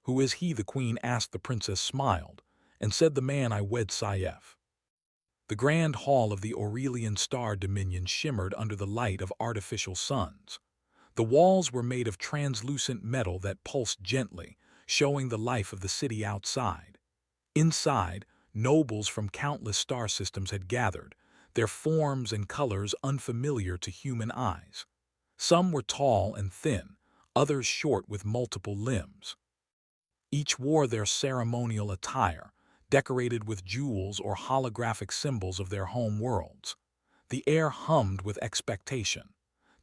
"Who is he?" the queen asked. The princess smiled and said, "The man I wed, Sci-F." The grand hall of the Aurelian star dominion shimmered under the light of artificial suns. The walls were made of translucent metal that pulsed gently, showing the life of the city outside. Inside, nobles from countless star systems had gathered, their forms and colors unfamiliar to human eyes. Some were tall and thin, others short with multiple limbs. Each wore their ceremonial attire, decorated with jewels or holographic symbols of their home worlds. The air hummed with expectation.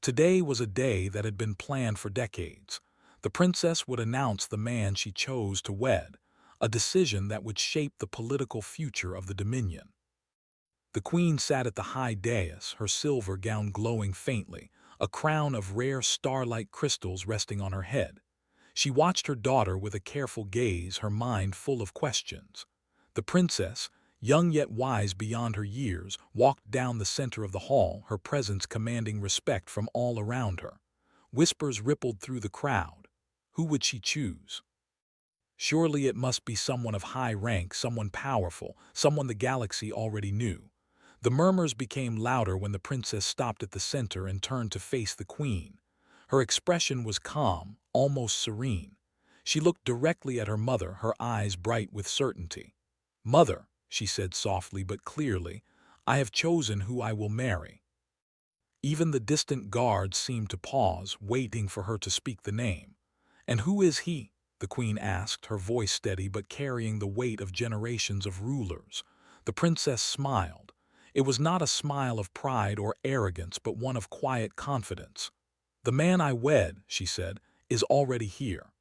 Today was a day that had been planned for decades. The princess would announce the man she chose to wed, a decision that would shape the political future of the Dominion. The queen sat at the high dais, her silver gown glowing faintly, a crown of rare starlight crystals resting on her head. She watched her daughter with a careful gaze, her mind full of questions. The princess, young yet wise beyond her years, walked down the center of the hall, her presence commanding respect from all around her. Whispers rippled through the crowd. Who would she choose? Surely it must be someone of high rank, someone powerful, someone the galaxy already knew. The murmurs became louder when the princess stopped at the center and turned to face the queen. Her expression was calm, almost serene. She looked directly at her mother, her eyes bright with certainty. "Mother," she said softly but clearly, "I have chosen who I will marry." Even the distant guards seemed to pause, waiting for her to speak the name. "And who is he?" the queen asked, her voice steady but carrying the weight of generations of rulers. The princess smiled. It was not a smile of pride or arrogance, but one of quiet confidence. "The man I wed," she said, "is already here."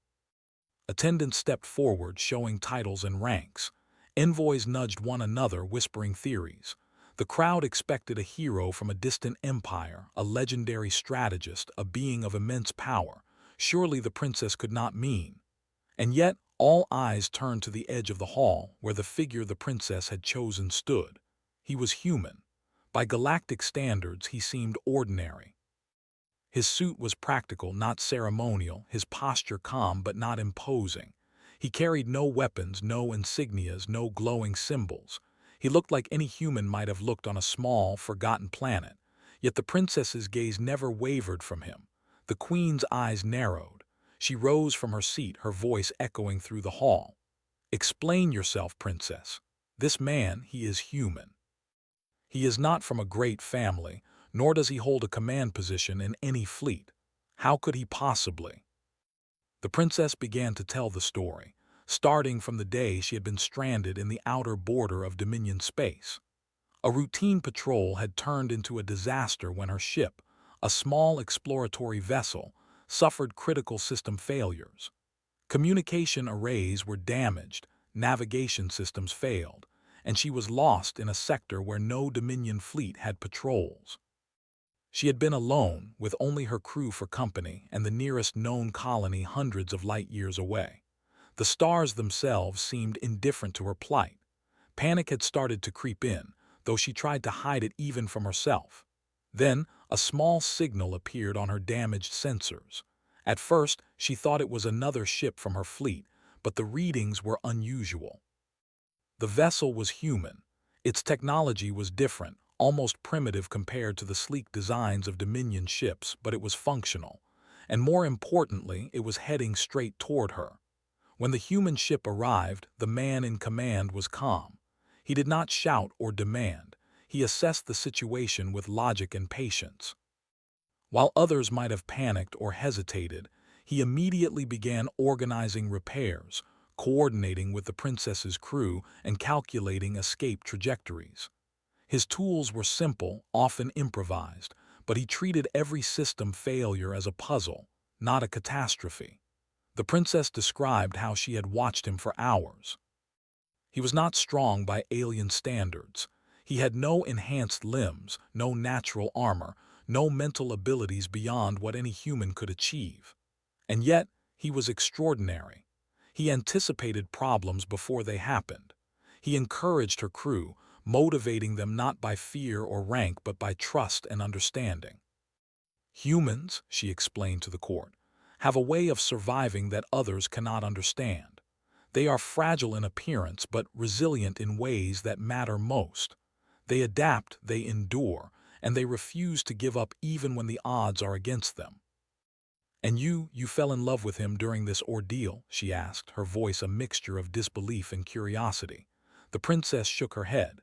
Attendants stepped forward, showing titles and ranks. Envoys nudged one another, whispering theories. The crowd expected a hero from a distant empire, a legendary strategist, a being of immense power. Surely the princess could not mean. And yet, all eyes turned to the edge of the hall, where the figure the princess had chosen stood. He was human. By galactic standards, he seemed ordinary. His suit was practical, not ceremonial, his posture calm but not imposing. He carried no weapons, no insignias, no glowing symbols. He looked like any human might have looked on a small, forgotten planet. Yet the princess's gaze never wavered from him. The queen's eyes narrowed. She rose from her seat, her voice echoing through the hall. "Explain yourself, princess. This man, he is human. He is not from a great family, nor does he hold a command position in any fleet. How could he possibly?" The princess began to tell the story, starting from the day she had been stranded in the outer border of Dominion space. A routine patrol had turned into a disaster when her ship, a small exploratory vessel, suffered critical system failures. Communication arrays were damaged, navigation systems failed, and she was lost in a sector where no Dominion fleet had patrols. She had been alone, with only her crew for company and the nearest known colony hundreds of light years away. The stars themselves seemed indifferent to her plight. Panic had started to creep in, though she tried to hide it even from herself. Then, a small signal appeared on her damaged sensors. At first, she thought it was another ship from her fleet, but the readings were unusual. The vessel was human. Its technology was different, almost primitive compared to the sleek designs of Dominion ships, but it was functional. And more importantly, it was heading straight toward her. When the human ship arrived, the man in command was calm. He did not shout or demand. He assessed the situation with logic and patience. While others might have panicked or hesitated, he immediately began organizing repairs, coordinating with the princess's crew, and calculating escape trajectories. His tools were simple, often improvised, but he treated every system failure as a puzzle, not a catastrophe. The princess described how she had watched him for hours. He was not strong by alien standards. He had no enhanced limbs, no natural armor, no mental abilities beyond what any human could achieve. And yet, he was extraordinary. He anticipated problems before they happened. He encouraged her crew, motivating them not by fear or rank but by trust and understanding. "Humans," she explained to the court, have a way of surviving that others cannot understand. They are fragile in appearance but resilient in ways that matter most. They adapt, they endure, and they refuse to give up even when the odds are against them. "And you fell in love with him during this ordeal?" she asked, her voice a mixture of disbelief and curiosity. The princess shook her head.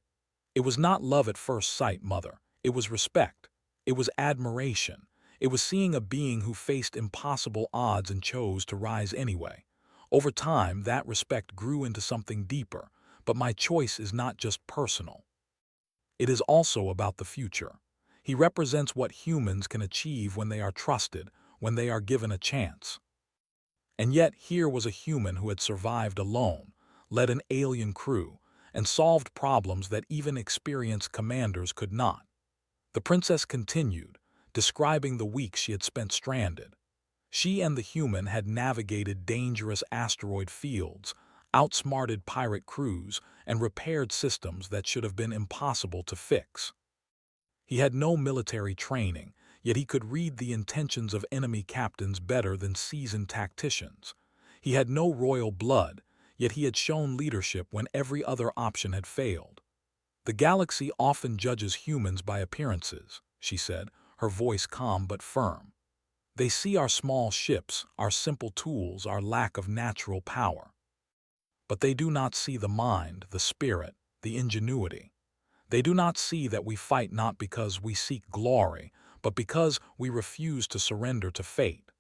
"It was not love at first sight, mother. It was respect. It was admiration. It was seeing a being who faced impossible odds and chose to rise anyway. Over time, that respect grew into something deeper, but my choice is not just personal. It is also about the future. He represents what humans can achieve when they are trusted, when they are given a chance." And yet here was a human who had survived alone, led an alien crew, and solved problems that even experienced commanders could not. The princess continued, describing the weeks she had spent stranded. She and the human had navigated dangerous asteroid fields, outsmarted pirate crews, and repaired systems that should have been impossible to fix. He had no military training, yet he could read the intentions of enemy captains better than seasoned tacticians. He had no royal blood, yet he had shown leadership when every other option had failed. "The galaxy often judges humans by appearances," she said, her voice calm but firm. "They see our small ships, our simple tools, our lack of natural power. But they do not see the mind, the spirit, the ingenuity. They do not see that we fight not because we seek glory, but because we refuse to surrender to fate."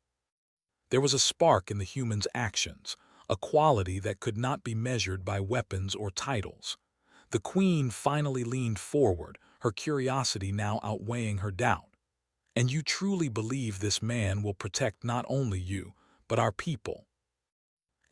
There was a spark in the human's actions, a quality that could not be measured by weapons or titles. The queen finally leaned forward, her curiosity now outweighing her doubt. "And you truly believe this man will protect not only you, but our people?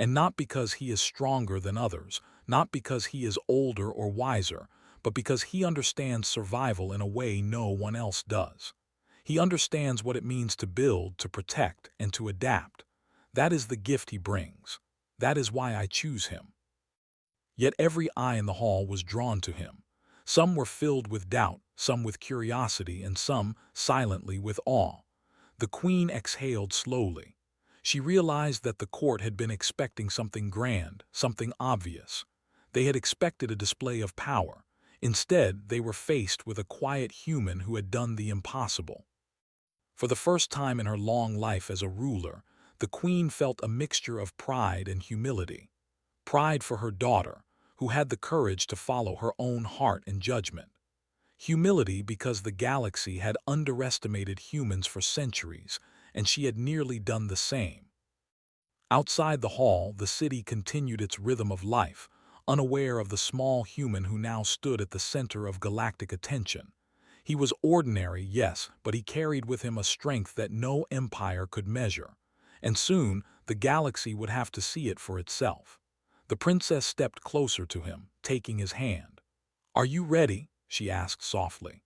And not because he is stronger than others, not because he is older or wiser, but because he understands survival in a way no one else does. He understands what it means to build, to protect, and to adapt. That is the gift he brings. That is why I choose him." Yet every eye in the hall was drawn to him. Some were filled with doubt, some with curiosity, and some, silently, with awe. The queen exhaled slowly. She realized that the court had been expecting something grand, something obvious. They had expected a display of power. Instead, they were faced with a quiet human who had done the impossible. For the first time in her long life as a ruler, the queen felt a mixture of pride and humility. Pride for her daughter, who had the courage to follow her own heart and judgment. Humility because the galaxy had underestimated humans for centuries, and she had nearly done the same. Outside the hall, the city continued its rhythm of life, unaware of the small human who now stood at the center of galactic attention. He was ordinary, yes, but he carried with him a strength that no empire could measure. And soon, the galaxy would have to see it for itself. The princess stepped closer to him, taking his hand. "Are you ready?" she asked softly.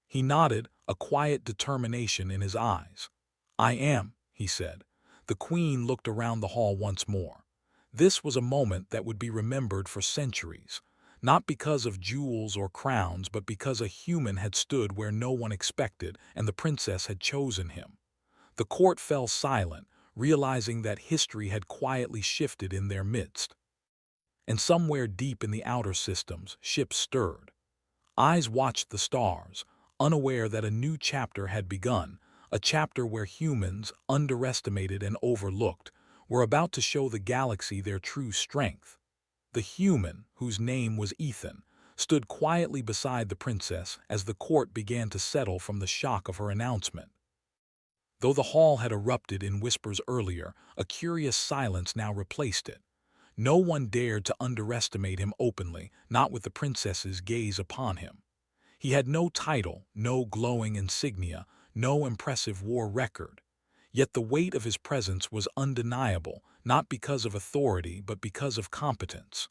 He nodded, a quiet determination in his eyes. "I am," he said. The queen looked around the hall once more. This was a moment that would be remembered for centuries, not because of jewels or crowns, but because a human had stood where no one expected, and the princess had chosen him. The court fell silent, realizing that history had quietly shifted in their midst. And somewhere deep in the outer systems, ships stirred. Eyes watched the stars, unaware that a new chapter had begun, a chapter where humans, underestimated and overlooked, were about to show the galaxy their true strength. The human, whose name was Ethan, stood quietly beside the princess as the court began to settle from the shock of her announcement. Though the hall had erupted in whispers earlier, a curious silence now replaced it. No one dared to underestimate him openly, not with the princess's gaze upon him. He had no title, no glowing insignia, no impressive war record. Yet the weight of his presence was undeniable, not because of authority but because of competence.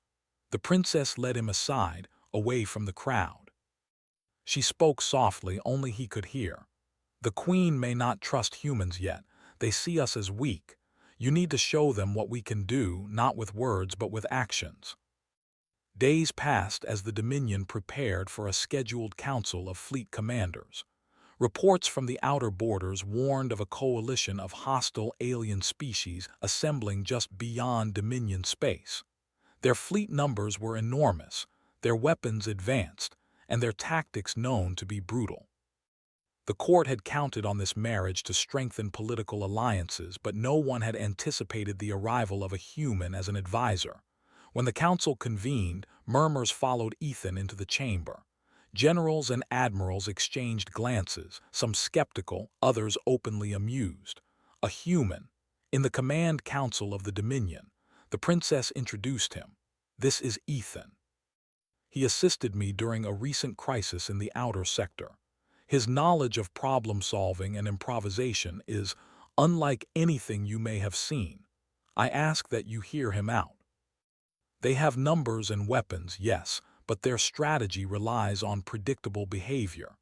The princess led him aside, away from the crowd. She spoke softly, only he could hear. "The queen may not trust humans yet. They see us as weak. You need to show them what we can do, not with words but with actions." Days passed as the Dominion prepared for a scheduled council of fleet commanders. Reports from the outer borders warned of a coalition of hostile alien species assembling just beyond Dominion space. Their fleet numbers were enormous, their weapons advanced, and their tactics known to be brutal. The court had counted on this marriage to strengthen political alliances, but no one had anticipated the arrival of a human as an advisor. When the council convened, murmurs followed Ethan into the chamber. Generals and admirals exchanged glances, some skeptical, others openly amused. A human. In the command council of the Dominion, the princess introduced him. "This is Ethan. He assisted me during a recent crisis in the outer sector. His knowledge of problem-solving and improvisation is unlike anything you may have seen. I ask that you hear him out. They have numbers and weapons, yes, but their strategy relies on predictable behavior.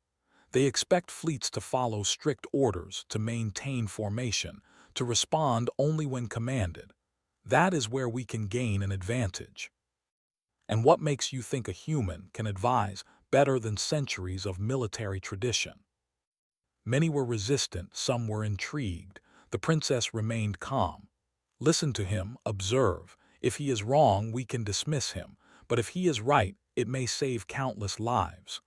They expect fleets to follow strict orders, to maintain formation, to respond only when commanded. That is where we can gain an advantage. And what makes you think a human can advise better than centuries of military tradition?" Many were resistant, some were intrigued. The princess remained calm. "Listen to him, observe. If he is wrong, we can dismiss him, but if he is right, it may save countless lives."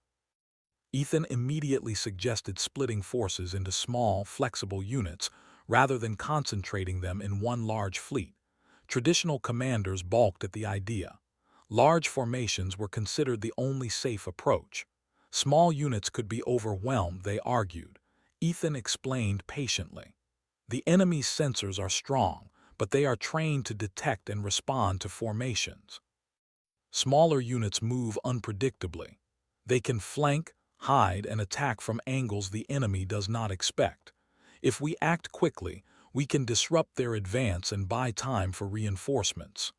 Ethan immediately suggested splitting forces into small, flexible units rather than concentrating them in one large fleet. Traditional commanders balked at the idea. Large formations were considered the only safe approach. Small units could be overwhelmed, they argued. Ethan explained patiently. "The enemy's sensors are strong, but they are trained to detect and respond to formations. Smaller units move unpredictably. They can flank, hide, and attack from angles the enemy does not expect. If we act quickly, we can disrupt their advance and buy time for reinforcements."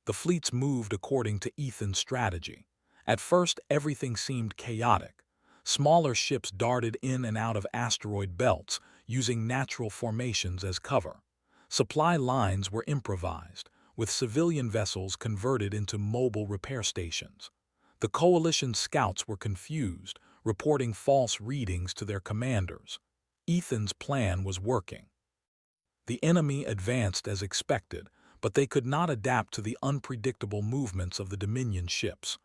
The fleets moved according to Ethan's strategy. At first, everything seemed chaotic. Smaller ships darted in and out of asteroid belts, using natural formations as cover. Supply lines were improvised, with civilian vessels converted into mobile repair stations. The coalition scouts were confused, reporting false readings to their commanders. Ethan's plan was working. The enemy advanced as expected, but they could not adapt to the unpredictable movements of the Dominion ships.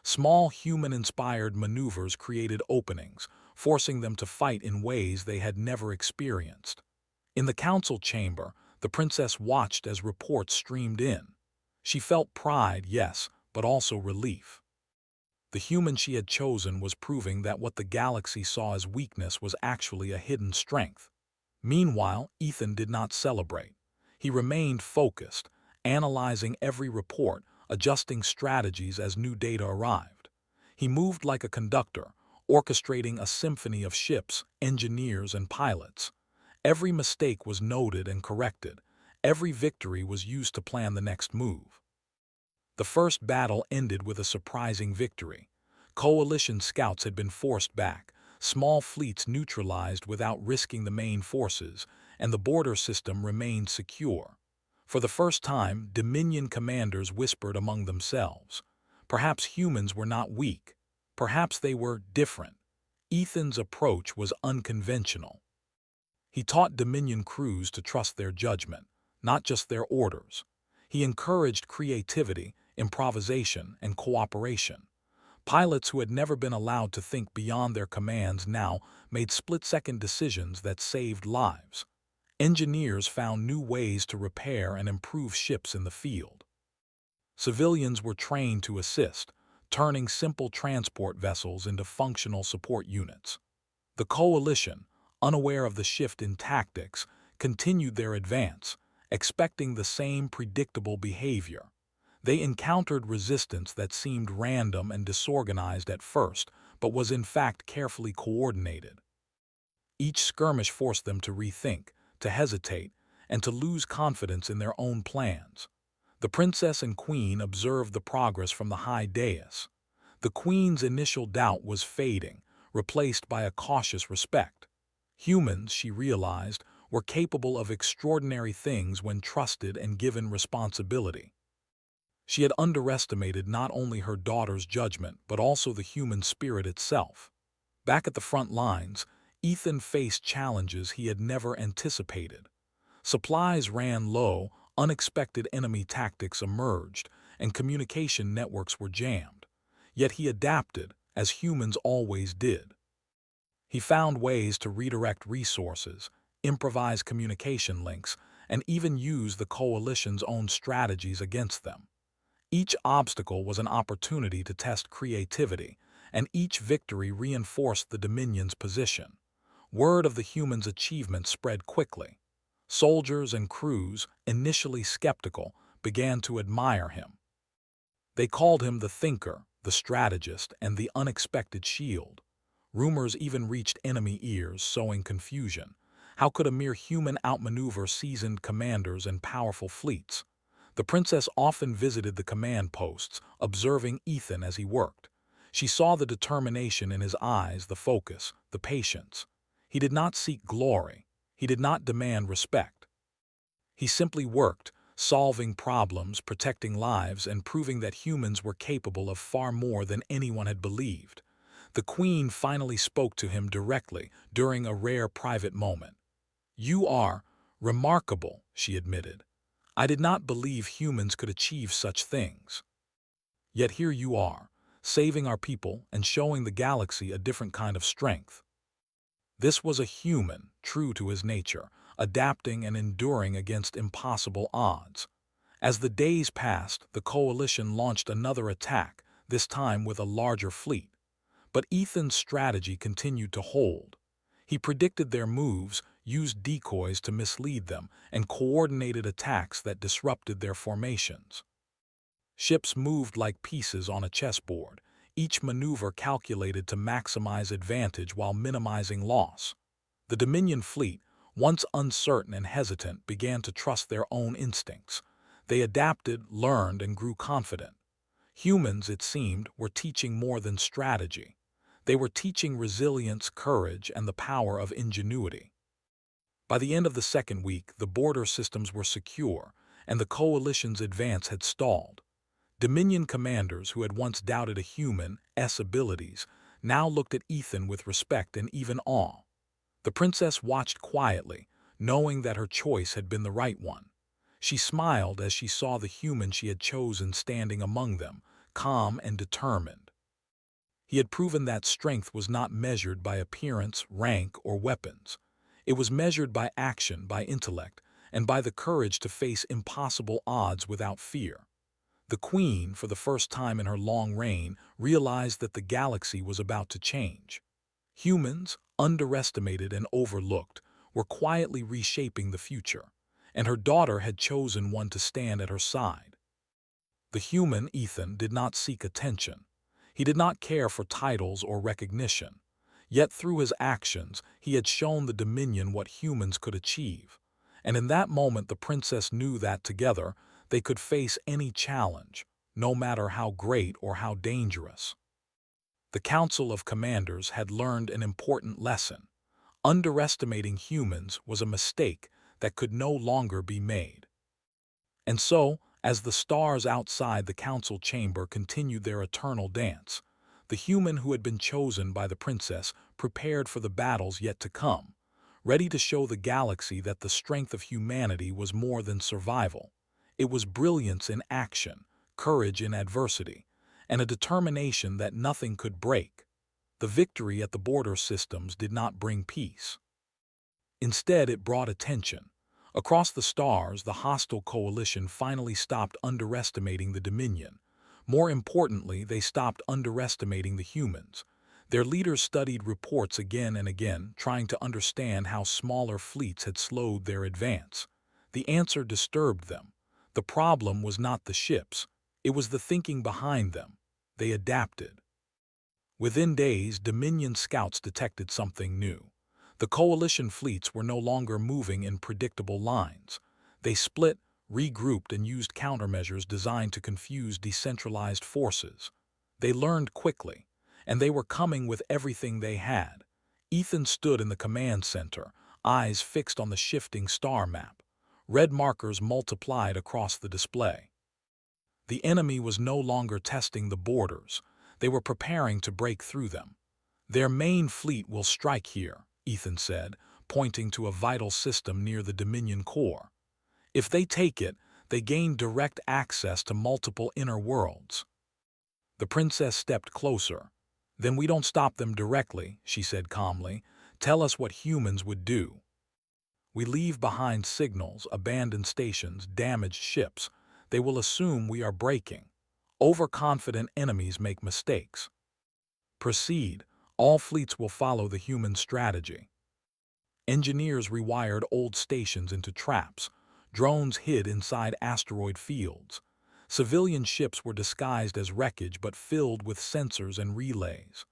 Small human-inspired maneuvers created openings, forcing them to fight in ways they had never experienced. In the council chamber, the princess watched as reports streamed in. She felt pride, yes, but also relief. The human she had chosen was proving that what the galaxy saw as weakness was actually a hidden strength. Meanwhile, Ethan did not celebrate. He remained focused, analyzing every report, adjusting strategies as new data arrived. He moved like a conductor, orchestrating a symphony of ships, engineers, and pilots. Every mistake was noted and corrected. Every victory was used to plan the next move. The first battle ended with a surprising victory. Coalition scouts had been forced back, small fleets neutralized without risking the main forces, and the border system remained secure. For the first time, Dominion commanders whispered among themselves. Perhaps humans were not weak. Perhaps they were different. Ethan's approach was unconventional. He taught Dominion crews to trust their judgment, not just their orders. He encouraged creativity, improvisation, and cooperation. Pilots who had never been allowed to think beyond their commands now made split-second decisions that saved lives. Engineers found new ways to repair and improve ships in the field. Civilians were trained to assist, turning simple transport vessels into functional support units. The coalition, unaware of the shift in tactics, continued their advance, expecting the same predictable behavior. They encountered resistance that seemed random and disorganized at first, but was in fact carefully coordinated. Each skirmish forced them to rethink, to hesitate, and to lose confidence in their own plans. The princess and queen observed the progress from the high dais. The queen's initial doubt was fading, replaced by a cautious respect. Humans, she realized, were capable of extraordinary things when trusted and given responsibility. She had underestimated not only her daughter's judgment, but also the human spirit itself. Back at the front lines, Ethan faced challenges he had never anticipated. Supplies ran low, unexpected enemy tactics emerged, and communication networks were jammed. Yet he adapted, as humans always did. He found ways to redirect resources, improvise communication links, and even use the coalition's own strategies against them. Each obstacle was an opportunity to test creativity, and each victory reinforced the Dominion's position. Word of the humans' achievement spread quickly. Soldiers and crews, initially skeptical, began to admire him. They called him the thinker, the strategist, and the unexpected shield. Rumors even reached enemy ears, sowing confusion. How could a mere human outmaneuver seasoned commanders and powerful fleets? The princess often visited the command posts, observing Ethan as he worked. She saw the determination in his eyes, the focus, the patience. He did not seek glory. He did not demand respect. He simply worked, solving problems, protecting lives, and proving that humans were capable of far more than anyone had believed. The Queen finally spoke to him directly during a rare private moment. "You are remarkable," she admitted. "I did not believe humans could achieve such things. Yet here you are, saving our people and showing the galaxy a different kind of strength." This was a human, true to his nature, adapting and enduring against impossible odds. As the days passed, the coalition launched another attack, this time with a larger fleet. But Ethan's strategy continued to hold. He predicted their moves, used decoys to mislead them, and coordinated attacks that disrupted their formations. Ships moved like pieces on a chessboard, each maneuver calculated to maximize advantage while minimizing loss. The Dominion fleet, once uncertain and hesitant, began to trust their own instincts. They adapted, learned, and grew confident. Humans, it seemed, were teaching more than strategy. They were teaching resilience, courage, and the power of ingenuity. By the end of the second week, the border systems were secure, and the coalition's advance had stalled. Dominion commanders who had once doubted a human's abilities now looked at Ethan with respect and even awe. The princess watched quietly, knowing that her choice had been the right one. She smiled as she saw the human she had chosen standing among them, calm and determined. He had proven that strength was not measured by appearance, rank, or weapons. It was measured by action, by intellect, and by the courage to face impossible odds without fear. The Queen, for the first time in her long reign, realized that the galaxy was about to change. Humans, underestimated and overlooked, were quietly reshaping the future, and her daughter had chosen one to stand at her side. The human, Ethan, did not seek attention. He did not care for titles or recognition. Yet through his actions, he had shown the Dominion what humans could achieve. And in that moment the princess knew that together they could face any challenge, no matter how great or how dangerous. The Council of Commanders had learned an important lesson. Underestimating humans was a mistake that could no longer be made. And so, as the stars outside the council chamber continued their eternal dance, the human who had been chosen by the princess prepared for the battles yet to come, ready to show the galaxy that the strength of humanity was more than survival. It was brilliance in action, courage in adversity, and a determination that nothing could break. The victory at the border systems did not bring peace. Instead, it brought attention. Across the stars, the hostile coalition finally stopped underestimating the Dominion. More importantly, they stopped underestimating the humans. Their leaders studied reports again and again, trying to understand how smaller fleets had slowed their advance. The answer disturbed them. The problem was not the ships. It was the thinking behind them. They adapted. Within days, Dominion scouts detected something new. The coalition fleets were no longer moving in predictable lines. They split, regrouped, and used countermeasures designed to confuse decentralized forces. They learned quickly, and they were coming with everything they had. Ethan stood in the command center, eyes fixed on the shifting star map. Red markers multiplied across the display. The enemy was no longer testing the borders. They were preparing to break through them. Their main fleet will strike here, Ethan said, pointing to a vital system near the Dominion core. If they take it, they gain direct access to multiple inner worlds. The princess stepped closer. Then we don't stop them directly, she said calmly. Tell us what humans would do. We leave behind signals, abandoned stations, damaged ships. They will assume we are breaking. Overconfident enemies make mistakes. Proceed. All fleets will follow the human strategy. Engineers rewired old stations into traps. Drones hid inside asteroid fields. Civilian ships were disguised as wreckage but filled with sensors and relays.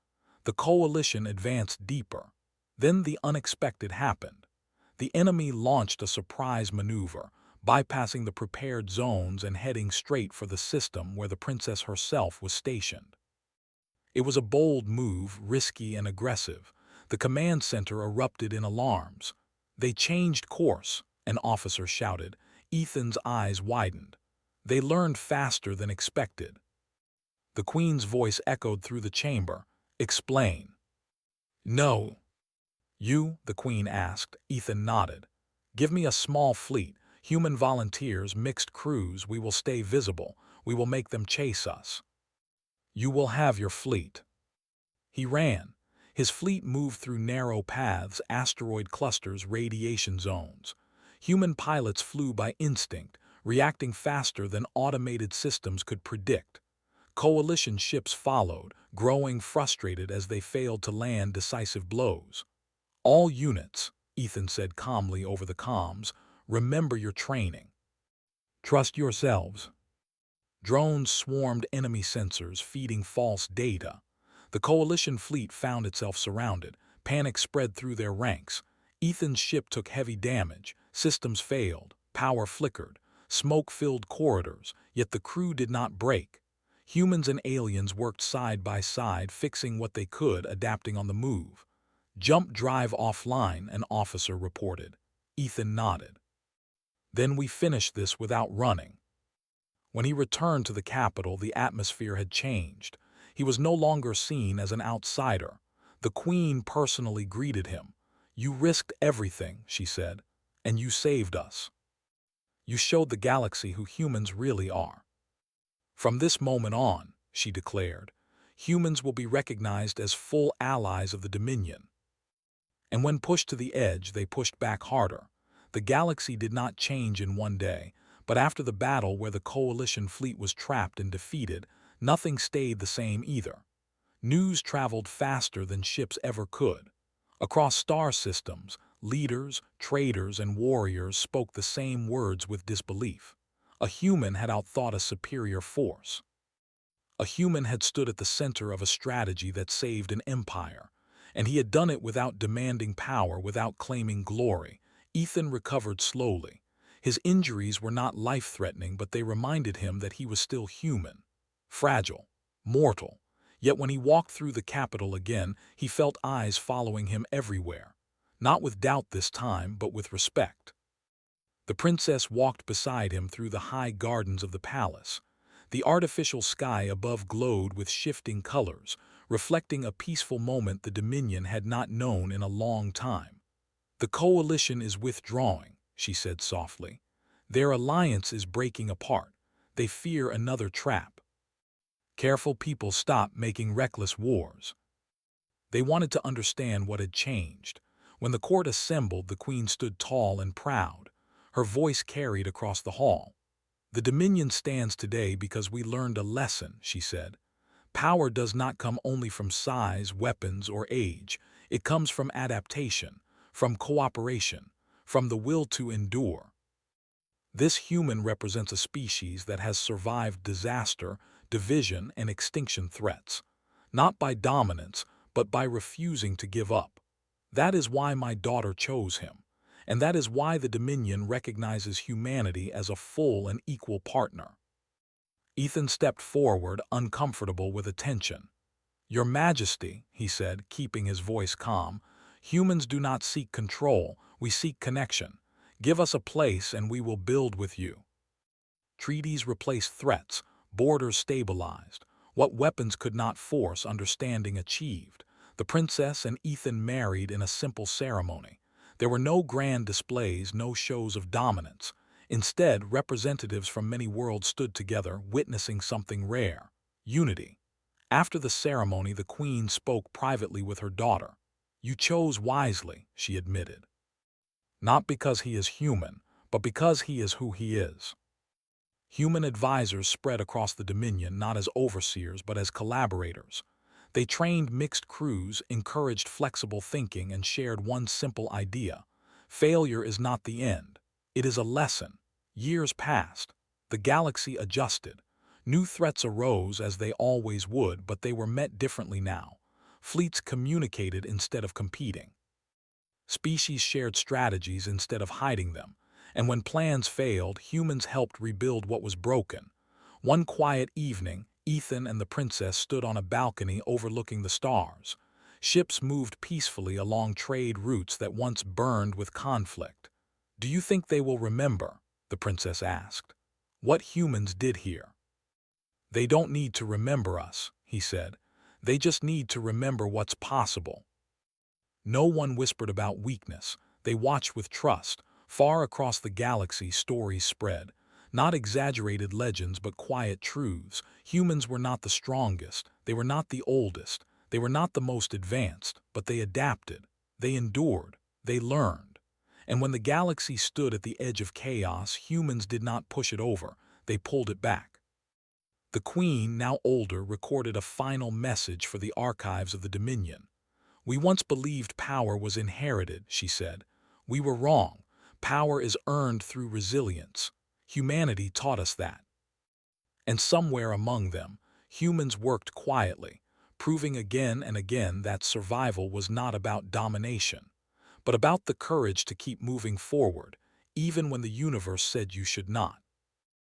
The coalition advanced deeper. Then the unexpected happened. The enemy launched a surprise maneuver, bypassing the prepared zones and heading straight for the system where the princess herself was stationed. It was a bold move, risky and aggressive. The command center erupted in alarms. They changed course, an officer shouted. Ethan's eyes widened. They learned faster than expected. The Queen's voice echoed through the chamber. Explain. No. You, the Queen asked. Ethan nodded. Give me a small fleet, human volunteers, mixed crews. We will stay visible. We will make them chase us. You will have your fleet. He ran. His fleet moved through narrow paths, asteroid clusters, radiation zones. Human pilots flew by instinct, reacting faster than automated systems could predict. Coalition ships followed, growing frustrated as they failed to land decisive blows. All units, Ethan said calmly over the comms, remember your training. Trust yourselves. Drones swarmed enemy sensors, feeding false data. The coalition fleet found itself surrounded. Panic spread through their ranks. Ethan's ship took heavy damage. Systems failed. Power flickered. Smoke filled corridors, yet the crew did not break. Humans and aliens worked side by side, fixing what they could, adapting on the move. Jump drive offline, an officer reported. Ethan nodded. Then we finished this without running. When he returned to the capital, the atmosphere had changed. He was no longer seen as an outsider. The Queen personally greeted him. You risked everything, she said, and you saved us. You showed the galaxy who humans really are. From this moment on, she declared, humans will be recognized as full allies of the Dominion. And when pushed to the edge, they pushed back harder. The galaxy did not change in one day, but after the battle where the coalition fleet was trapped and defeated, nothing stayed the same either. News traveled faster than ships ever could. Across star systems, leaders, traders, and warriors spoke the same words with disbelief. A human had outthought a superior force. A human had stood at the center of a strategy that saved an empire, and he had done it without demanding power, without claiming glory. Ethan recovered slowly. His injuries were not life-threatening, but they reminded him that he was still human, fragile, mortal. Yet when he walked through the capital again, he felt eyes following him everywhere. Not with doubt this time, but with respect. The princess walked beside him through the high gardens of the palace. The artificial sky above glowed with shifting colors, reflecting a peaceful moment the Dominion had not known in a long time. The coalition is withdrawing, she said softly. Their alliance is breaking apart. They fear another trap. Careful people stop making reckless wars. They wanted to understand what had changed. When the court assembled, the Queen stood tall and proud. Her voice carried across the hall. The Dominion stands today because we learned a lesson, she said. Power does not come only from size, weapons, or age. It comes from adaptation, from cooperation, from the will to endure. This human represents a species that has survived disaster, division, and extinction threats, not by dominance, but by refusing to give up. That is why my daughter chose him, and that is why the Dominion recognizes humanity as a full and equal partner. Ethan stepped forward, uncomfortable with attention. Your Majesty, he said, keeping his voice calm, humans do not seek control, we seek connection. Give us a place and we will build with you. Treaties replaced threats, borders stabilized. What weapons could not force, understanding achieved. The princess and Ethan married in a simple ceremony. There were no grand displays, no shows of dominance. Instead, representatives from many worlds stood together, witnessing something rare: unity. After the ceremony, the queen spoke privately with her daughter. "You chose wisely," she admitted. "Not because he is human, but because he is who he is." Human advisors spread across the Dominion not as overseers but as collaborators. They trained mixed crews, encouraged flexible thinking, and shared one simple idea: failure is not the end. It is a lesson. Years passed. The galaxy adjusted. New threats arose, as they always would, but they were met differently now. Fleets communicated instead of competing. Species shared strategies instead of hiding them. And when plans failed, humans helped rebuild what was broken. One quiet evening, Ethan and the princess stood on a balcony overlooking the stars. Ships moved peacefully along trade routes that once burned with conflict. "Do you think they will remember?" the princess asked. "What humans did here?" "They don't need to remember us," he said. "They just need to remember what's possible." No one whispered about weakness. They watched with trust. Far across the galaxy, stories spread. Not exaggerated legends, but quiet truths. Humans were not the strongest. They were not the oldest. They were not the most advanced, but they adapted. They endured. They learned. And when the galaxy stood at the edge of chaos, humans did not push it over. They pulled it back. The queen, now older, recorded a final message for the archives of the Dominion. "We once believed power was inherited," she said. "We were wrong. Power is earned through resilience. Humanity taught us that." And somewhere among them, humans worked quietly, proving again and again that survival was not about domination, but about the courage to keep moving forward, even when the universe said you should not.